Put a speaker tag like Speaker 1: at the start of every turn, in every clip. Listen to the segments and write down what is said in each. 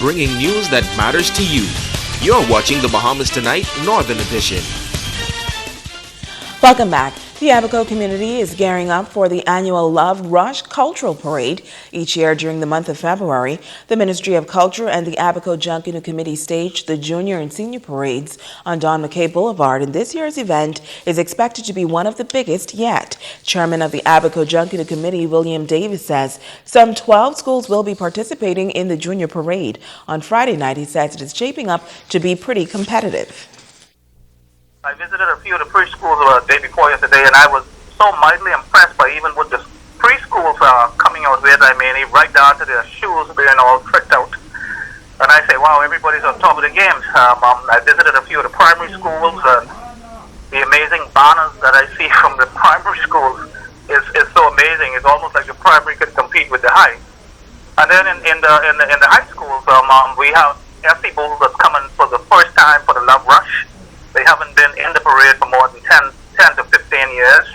Speaker 1: bringing news that matters to you. You're watching the Bahamas Tonight Northern Edition.
Speaker 2: Welcome back. The Abaco community is gearing up for the annual Love Rush Cultural Parade. Each year during the month of February, the Ministry of Culture and the Abaco Junkanoo Committee stage the junior and senior parades on Don McKay Boulevard, and this year's event is expected to be one of the biggest yet. Chairman of the Abaco Junkanoo Committee, William Davis, says some 12 schools will be participating in the junior parade. On Friday night, he says it is shaping up to be pretty competitive.
Speaker 3: I visited a few of the preschools the day before yesterday, and I was so mightily impressed by even what the preschools are coming out with. I mean, right down to their shoes being all tricked out. And I say, wow, everybody's on top of the game. I visited a few of the primary schools, and the amazing banners that I see from the primary schools is so amazing. It's almost like the primary could compete with the high. And then in the high schools, we have FC Bulls that's coming for the first time for the Love Rush. They haven't been in the parade for more than 10 to 15 years.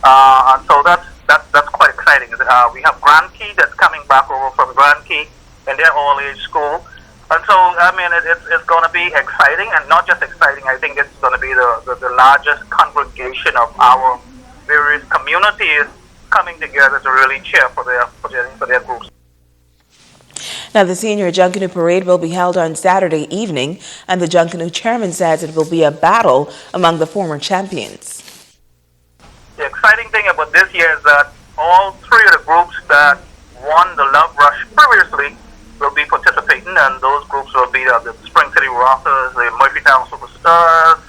Speaker 3: And so that's quite exciting. We have Grand Key that's coming back over from Grand Key in their all-age school. And so, I mean, it's going to be exciting, and not just exciting, I think it's going to be the largest congregation of our various communities coming together to really cheer for their groups.
Speaker 2: Now, the Senior Junkanoo Parade will be held on Saturday evening, and the Junkanoo chairman says it will be a battle among the former champions.
Speaker 3: The exciting thing about this year is that all three of the groups that won the Love Rush previously will be participating, and those groups will be the Spring City Rockers, the Murphytown Superstars,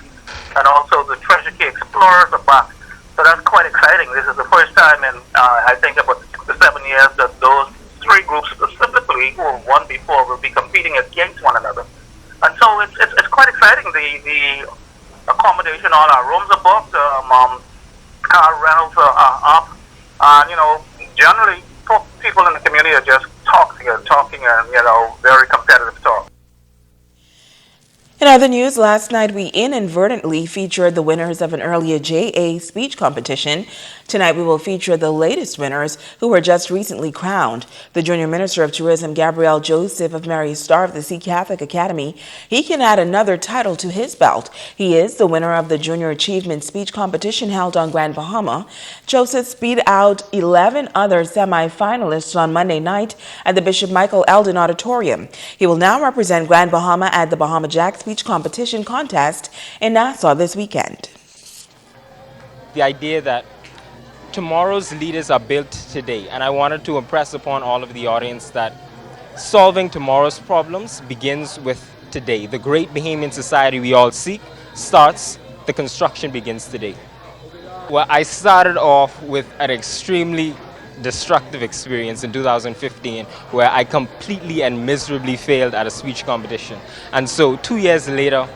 Speaker 3: and also the Treasure Key Explorers are back. So that's quite exciting. This is the first time in, I think, about 6 to 7 years that those three groups specifically who have won before will be competing against one another. And so it's quite exciting. The accommodation, all our rooms are booked, car rentals are up, and, you know, generally people in the community are just talking and, you know, very competitive talk.
Speaker 2: In other news, last night we inadvertently featured the winners of an earlier JA speech competition. Tonight we will feature the latest winners who were just recently crowned. The Junior Minister of Tourism, Gabriel Joseph of Mary Star of the Sea Catholic Academy, he can add another title to his belt. He is the winner of the Junior Achievement Speech Competition held on Grand Bahama. Joseph beat out 11 other semi-finalists on Monday night at the Bishop Michael Eldon Auditorium. He will now represent Grand Bahama at the Bahama Jack Speech Competition contest in Nassau this weekend.
Speaker 4: The idea that tomorrow's leaders are built today, and I wanted to impress upon all of the audience that solving tomorrow's problems begins with today. The great Bahamian society we all seek starts, the construction begins today. Well, I started off with an extremely destructive experience in 2015 where I completely and miserably failed at a speech competition. And so 2 years later,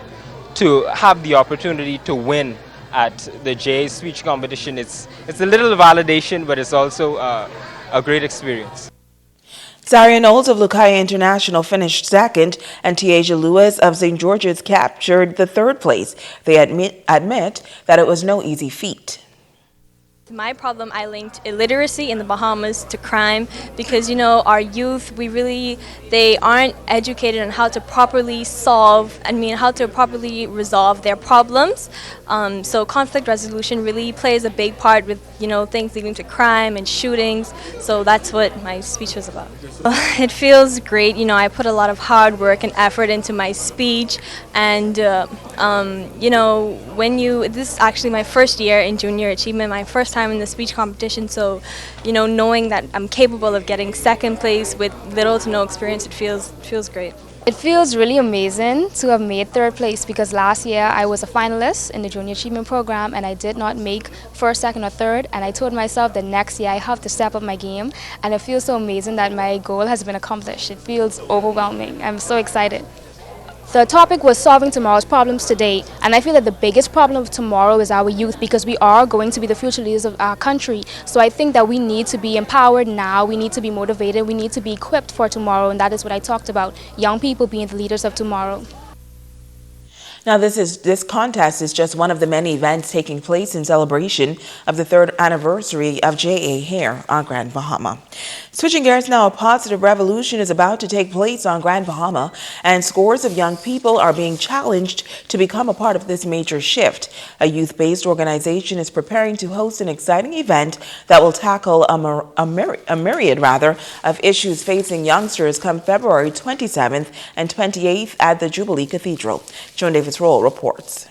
Speaker 4: to have the opportunity to win at the JA speech competition, it's a little validation, but it's also a great experience.
Speaker 2: Zaria Knowles of Lucaya International finished second, and Tiaja Lewis of St. George's captured the third place. They admit that it was no easy feat.
Speaker 5: My problem, I linked illiteracy in the Bahamas to crime because, you know, our youth, they aren't educated on how to properly how to properly resolve their problems. So conflict resolution really plays a big part with, you know, things leading to crime and shootings. So that's what my speech was about. It feels great. You know, I put a lot of hard work and effort into my speech, and you know, this is actually my first year in Junior Achievement, my first time in the speech competition, so, you know, knowing that I'm capable of getting second place with little to no experience, it feels great.
Speaker 6: It feels really amazing to have made third place because last year I was a finalist in the Junior Achievement Program and I did not make first, second, or third, and I told myself that next year I have to step up my game, and it feels so amazing that my goal has been accomplished. It feels overwhelming. I'm so excited. The topic was solving tomorrow's problems today, and I feel that the biggest problem of tomorrow is our youth because we are going to be the future leaders of our country. So I think that we need to be empowered now, we need to be motivated, we need to be equipped for tomorrow, and that is what I talked about, young people being the leaders of tomorrow.
Speaker 2: Now, this contest is just one of the many events taking place in celebration of the 3rd anniversary of J.A. here on Grand Bahama. Switching gears now, a positive revolution is about to take place on Grand Bahama, and scores of young people are being challenged to become a part of this major shift. A youth-based organization is preparing to host an exciting event that will tackle a myriad of issues facing youngsters come February 27th and 28th at the Jubilee Cathedral. Joan Davis Roll reports.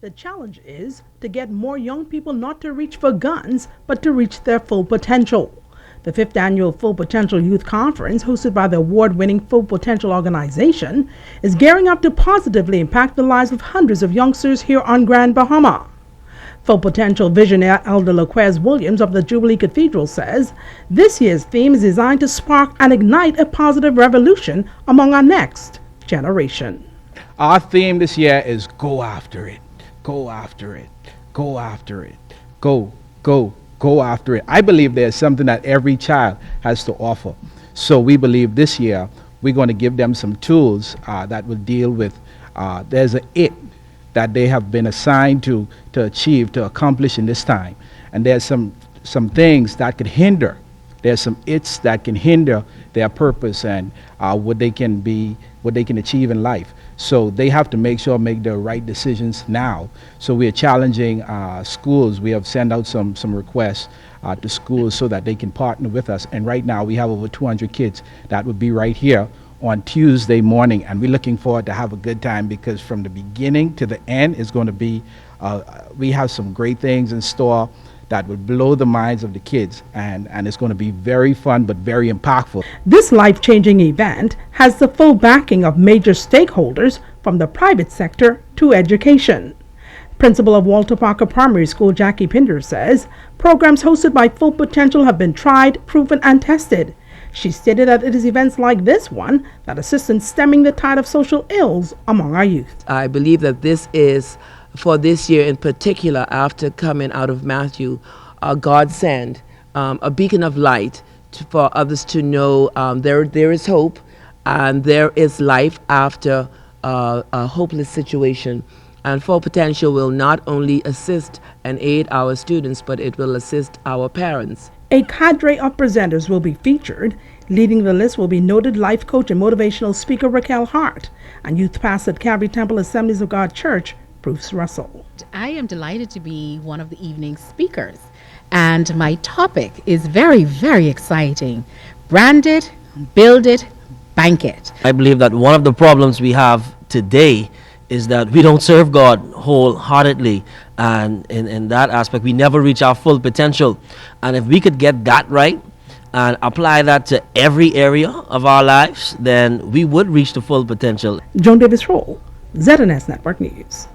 Speaker 7: The challenge is to get more young people not to reach for guns, but to reach their full potential. The 5th annual Full Potential Youth Conference, hosted by the award-winning Full Potential organization, is gearing up to positively impact the lives of hundreds of youngsters here on Grand Bahama. Full Potential visionary Elder Laquez Williams of the Jubilee Cathedral says this year's theme is designed to spark and ignite a positive revolution among our next generation.
Speaker 8: Our theme this year is go after it, go after it, go after it, go after it. I believe there's something that every child has to offer. So we believe this year we're going to give them some tools that will deal with, there's an it that they have been assigned to achieve, to accomplish in this time. And there's some things that could hinder. There's some its that can hinder their purpose and what they can achieve in life. So they have to make the right decisions now. So we are challenging schools. We have sent out some requests to schools so that they can partner with us. And right now we have over 200 kids that would be right here on Tuesday morning, and we're looking forward to have a good time because from the beginning to the end is going to be, we have some great things in store that will blow the minds of the kids, and it's going to be very fun but very impactful.
Speaker 7: This life-changing event has the full backing of major stakeholders from the private sector to education. Principal of Walter Parker Primary School, Jackie Pinder, says programs hosted by Full Potential have been tried, proven, and tested. She stated that it is events like this one that assist in stemming the tide of social ills among our youth.
Speaker 9: I believe that this is, for this year in particular, after coming out of Matthew, a godsend, a beacon of light for others to know there is hope and there is life after a hopeless situation. And Full Potential will not only assist and aid our students, but it will assist our parents.
Speaker 7: A cadre of presenters will be featured. Leading the list will be noted life coach and motivational speaker Raquel Hart and youth pastor at Calvary Temple Assemblies of God Church, Bruce Russell.
Speaker 10: I am delighted to be one of the evening speakers, and my topic is very, very exciting. Brand it, build it, bank it.
Speaker 11: I believe that one of the problems we have today is that we don't serve God wholeheartedly, and in that aspect we never reach our full potential. And if we could get that right and apply that to every area of our lives, then we would reach the full potential.
Speaker 7: Joan Davis Roll, ZNS Network News.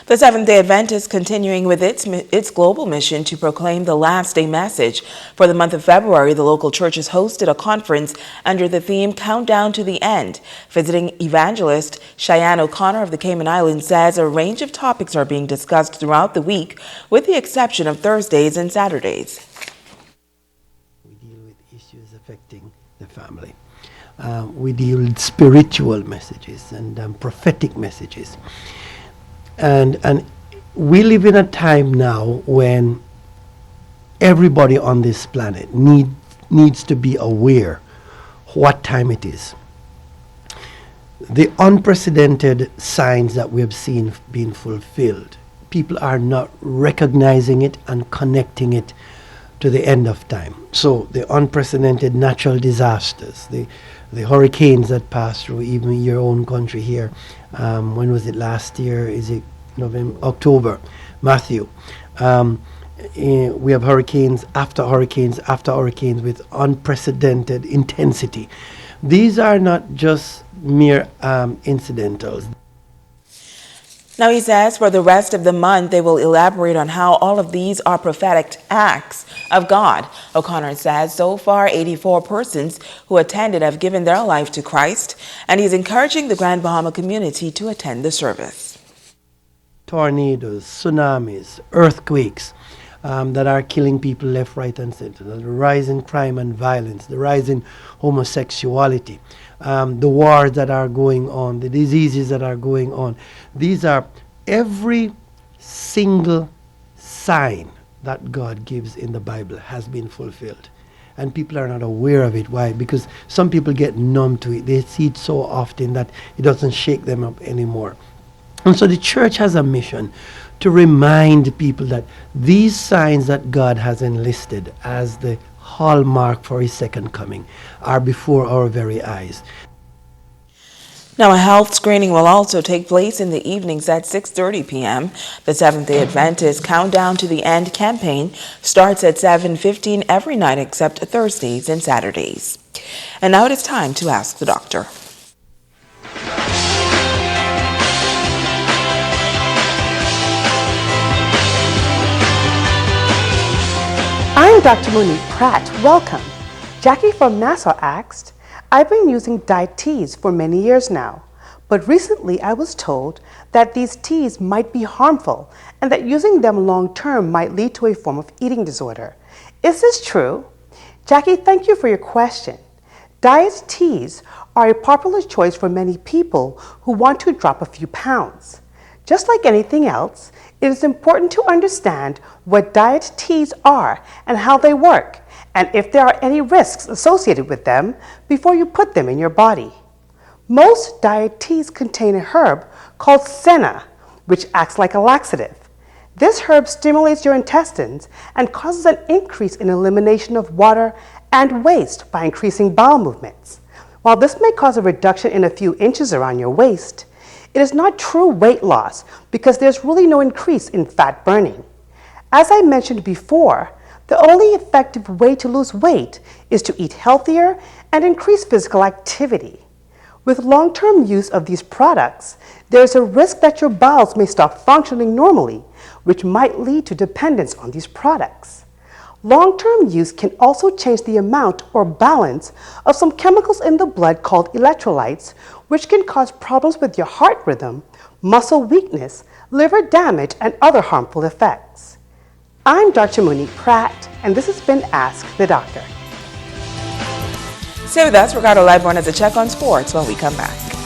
Speaker 2: The Seventh-day Adventist continuing with its global mission to proclaim the last day message. For the month of February, the local churches hosted a conference under the theme Countdown to the End. Visiting evangelist Cheyenne O'Connor of the Cayman Islands says a range of topics are being discussed throughout the week, with the exception of Thursdays and Saturdays.
Speaker 12: We deal with issues affecting the family. We deal with spiritual messages and prophetic messages. And we live in a time now when everybody on this planet needs to be aware what time it is. The unprecedented signs that we have seen being fulfilled, people are not recognizing it and connecting it to the end of time. So the unprecedented natural disasters, the hurricanes that passed through even your own country here. When was it last year? Is it November, October? Matthew. We have hurricanes after hurricanes after hurricanes with unprecedented intensity. These are not just mere incidentals.
Speaker 2: Now, he says for the rest of the month, they will elaborate on how all of these are prophetic acts of God. O'Connor says so far 84 persons who attended have given their life to Christ, and he's encouraging the Grand Bahama community to attend the service.
Speaker 12: Tornadoes, tsunamis, earthquakes, that are killing people left, right, and center. The rise in crime and violence, the rise in homosexuality, the wars that are going on, the diseases that are going on. These are every single sign that God gives in the Bible has been fulfilled. And people are not aware of it. Why? Because some people get numb to it. They see it so often that it doesn't shake them up anymore. And so the church has a mission to remind people that these signs that God has enlisted as the hallmark for his second coming are before our very eyes.
Speaker 2: Now, a health screening will also take place in the evenings at 6:30 p.m. The Seventh-day Adventist Countdown to the End campaign starts at 7:15 every night except Thursdays and Saturdays. And now it is time to ask the doctor.
Speaker 13: I'm Dr. Monique Pratt. Welcome. Jackie from Nassau asked, I've been using diet teas for many years now, but recently I was told that these teas might be harmful and that using them long term might lead to a form of eating disorder. Is this true? Jackie, thank you for your question. Diet teas are a popular choice for many people who want to drop a few pounds. Just like anything else, it is important to understand what diet teas are and how they work, and if there are any risks associated with them before you put them in your body. Most diet teas contain a herb called senna, which acts like a laxative. This herb stimulates your intestines and causes an increase in elimination of water and waste by increasing bowel movements. While this may cause a reduction in a few inches around your waist, it is not true weight loss because there's really no increase in fat burning. As I mentioned before, the only effective way to lose weight is to eat healthier and increase physical activity. With long-term use of these products, there is a risk that your bowels may stop functioning normally, which might lead to dependence on these products. Long-term use can also change the amount or balance of some chemicals in the blood called electrolytes, which can cause problems with your heart rhythm, muscle weakness, liver damage, and other harmful effects. I'm Dr. Monique Pratt, and this has been Ask the Doctor.
Speaker 2: Stay with us. Ricardo Liveborn has a check on sports when we come back.